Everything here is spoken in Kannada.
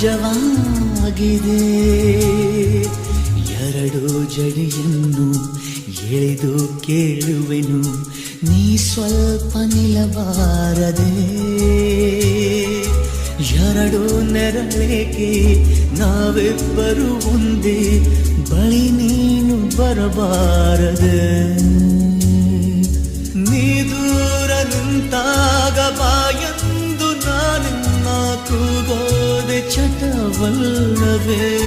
ಸಹಜವಾಗಿದೆ. ಎರಡು ಜಡಿಯನ್ನು ಎಳೆದು ಕೇಳುವೆನು, ನೀ ಸ್ವಲ್ಪ ನಿಲ್ಲಬಾರದೆ. ಎರಡು ನೆರಳೇಕೆ ನಾವಿಬ್ಬರು ಒಂದೇ, ಬಳಿ ನೀನು ಬರಬಾರದೆ. ನೀ ದೂರ ನಿಂತಾಗ ಬಾಯಂದು ನಾನಿನ್ನ ಕೂಗೋದೆ ಚಟವಲ್ಲವೇ.